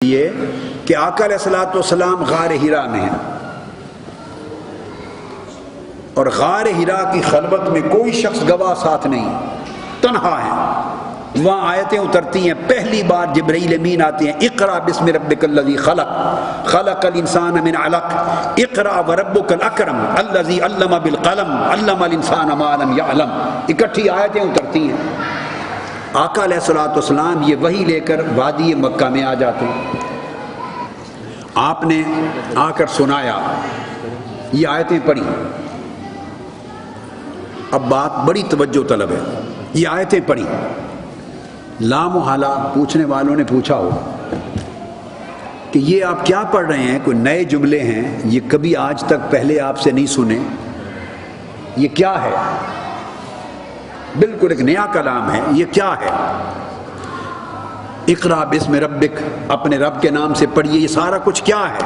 یہ کہ آقا علیہ الصلوۃ والسلام غار حرا میں ہیں اور غار حرا کی خلوت میں کوئی شخص گواہ ساتھ نہیں، تنہا ہے۔ وہاں آیتیں اترتی ہیں، پہلی بار جبرائیل امین آتے ہیں، اقرا بسم ربک الذی خلق خلق الانسان من علق اقرا وربک الاکرم الذی علم بالقلم علم الانسان ما لم یعلم، اکٹھی آیتیں اترتی ہیں۔ آقا علیہ الصلوۃ والسلام یہ وحی لے کر وادی مکہ میں آ جاتے ہیں، آپ نے آ کر سنایا، یہ آیتیں پڑھی۔ اب بات بڑی توجہ طلب ہے، یہ آیتیں پڑھی، لامحالہ پوچھنے والوں نے پوچھا ہو کہ یہ آپ کیا پڑھ رہے ہیں، کوئی نئے جملے ہیں، یہ کبھی آج تک پہلے آپ سے نہیں سنے، یہ کیا ہے؟ بالکل ایک نیا کلام ہے، یہ کیا ہے؟ اقرا بسم ربک، اپنے رب کے نام سے پڑھیے، یہ سارا کچھ کیا ہے؟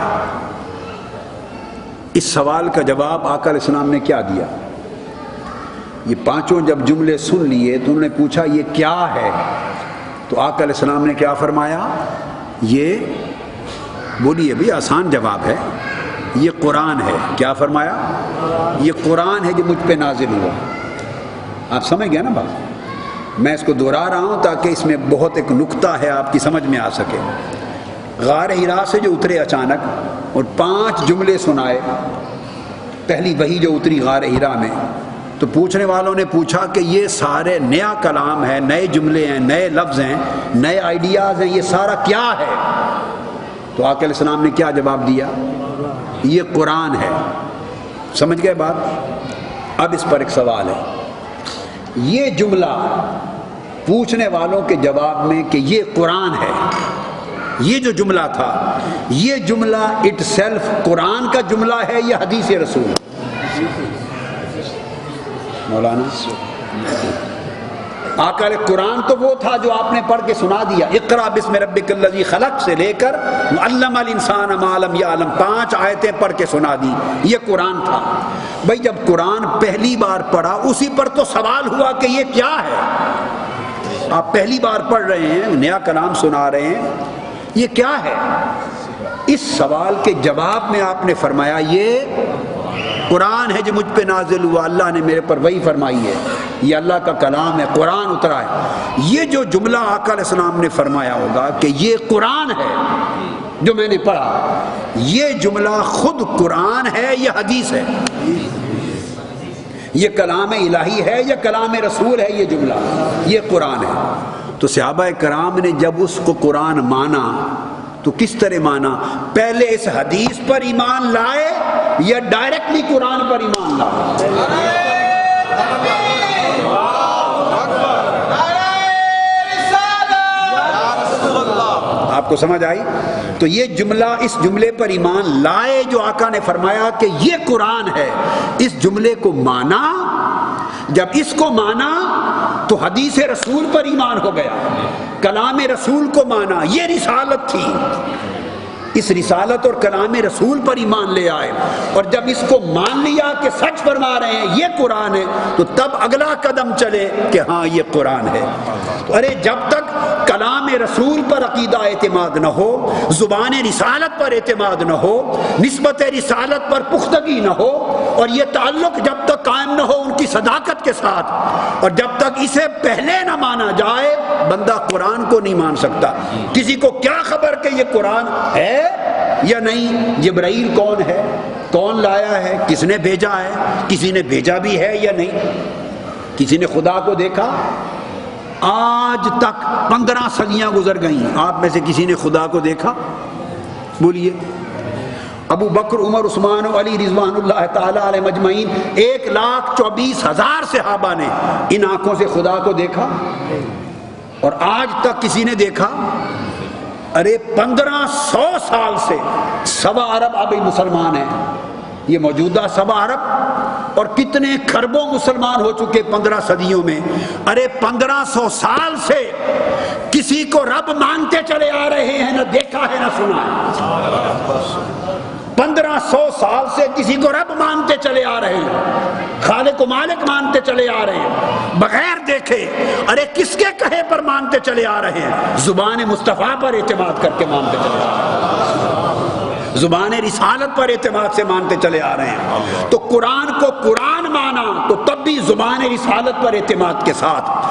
اس سوال کا جواب آقا علیہ السلام نے کیا دیا؟ یہ پانچوں جب جملے سن لیے تو انہوں نے پوچھا یہ کیا ہے؟ تو آقا علیہ السلام نے کیا فرمایا؟ یہ بولیے بھی آسان جواب ہے، یہ قرآن ہے۔ کیا فرمایا؟ یہ قرآن ہے جو مجھ پہ نازل ہوا۔ آپ سمجھ گئے نا بات؟ میں اس کو دہرا رہا ہوں تاکہ اس میں بہت ایک نکتہ ہے آپ کی سمجھ میں آ سکے۔ غار حرا سے جو اترے اچانک اور 5 جملے سنائے، پہلی وحی جو اتری غار حرا میں، تو پوچھنے والوں نے پوچھا کہ یہ سارے نیا کلام ہے، نئے جملے ہیں، نئے لفظ ہیں، نئے آئیڈیاز ہیں، یہ سارا کیا ہے؟ تو آقا علیہ السلام نے کیا جواب دیا؟ یہ قرآن ہے۔ سمجھ گئے بات؟ اب اس پر ایک سوال ہے، یہ جملہ پوچھنے والوں کے جواب میں کہ یہ قرآن ہے، یہ جو جملہ تھا، یہ جملہ اٹ سیلف قرآن کا جملہ ہے یا حدیث رسول؟ مولانا آقا علیہ قرآن تو وہ تھا جو آپ نے پڑھ کے سنا دیا، اقرا بسم ربک الذی خلق سے لے کر علم الانسان ما لم یعلم، 5 آیتیں پڑھ کے سنا دی، یہ قرآن تھا۔ بھائی جب قرآن پہلی بار پڑھا اسی پر تو سوال ہوا کہ یہ کیا ہے؟ آپ پہلی بار پڑھ رہے ہیں، نیا کلام سنا رہے ہیں، یہ کیا ہے؟ اس سوال کے جواب میں آپ نے فرمایا یہ قرآن ہے جو مجھ پہ نازل ہوا، اللہ نے میرے پر وحی فرمائی ہے، یہ اللہ کا کلام ہے، قرآن اترا ہے۔ یہ جو جملہ آقا علیہ السلام نے فرمایا ہوگا کہ یہ قرآن ہے جو میں نے پڑھا، یہ جملہ خود قرآن ہے یا حدیث ہے؟ یہ کلام الہی ہے یا کلام رسول ہے؟ یہ جملہ یہ قرآن ہے۔ تو صحابہ کرام نے جب اس کو قرآن مانا تو کس طرح مانا؟ پہلے اس حدیث پر ایمان لائے یا ڈائریکٹلی قرآن پر ایمان لائے؟ آپ کو سمجھ آئی؟ تو یہ جملہ، اس جملے پر ایمان لائے جو آقا نے فرمایا کہ یہ قرآن ہے، اس جملے کو مانا۔ جب اس کو مانا تو حدیث رسول پر ایمان ہو گیا، کلام رسول کو مانا، یہ رسالت تھی، اس رسالت اور کلام رسول پر ایمان لے آئے، اور جب اس کو مان لیا کہ سچ فرما رہے ہیں یہ قرآن ہے، تو تب اگلا قدم چلے کہ ہاں یہ قرآن ہے۔ تو ارے جب تک کلام رسول پر عقیدہ اعتماد نہ ہو، زبان رسالت پر اعتماد نہ ہو، نسبت رسالت پر پختگی نہ ہو، اور یہ تعلق جب تک قائم نہ ہو ان کی صداقت کے ساتھ، اور جب تک اسے پہلے نہ مانا جائے، بندہ قرآن کو نہیں مان سکتا۔ کسی کو کیا خبر کہ یہ قرآن ہے یا نہیں؟ جبرائیل کون ہے؟ کون لایا ہے؟ کس نے بھیجا ہے؟ کسی نے بھیجا بھی ہے یا نہیں؟ کسی نے خدا کو دیکھا؟ آج تک 15 صدیاں گزر گئیں، آپ میں سے کسی نے خدا کو دیکھا؟ بولیے۔ ابو بکر، عمر، عثمان و علی رضوان اللہ تعالی علیہ مجمعین، 1,24,000 صحابہ نے ان آنکھوں سے خدا کو دیکھا؟ اور آج تک کسی نے دیکھا؟ ارے 1500 سال سے 1.25 ارب ابھی مسلمان ہیں، یہ موجودہ 1.25 ارب، اور کتنے کھربوں مسلمان ہو چکے 15 صدیوں میں۔ ارے 1500 سال سے کسی کو رب مانتے چلے آ رہے ہیں، نہ دیکھا ہے نہ سنا ہے۔ 1500 سال سے کسی کو رب مانتے چلے آ رہے ہیں، خالق و مالک مانتے چلے آ رہے ہیں بغیر دیکھے، ارے کس کے کہے پر مانتے چلے آ رہے ہیں؟ زبان مصطفیٰ پر اعتماد کر کے مانتے چلے آ رہے ہیں، زبان رسالت پر اعتماد سے مانتے چلے آ رہے ہیں۔ تو قرآن کو قرآن مانا تو تب بھی زبان رسالت پر اعتماد کے ساتھ،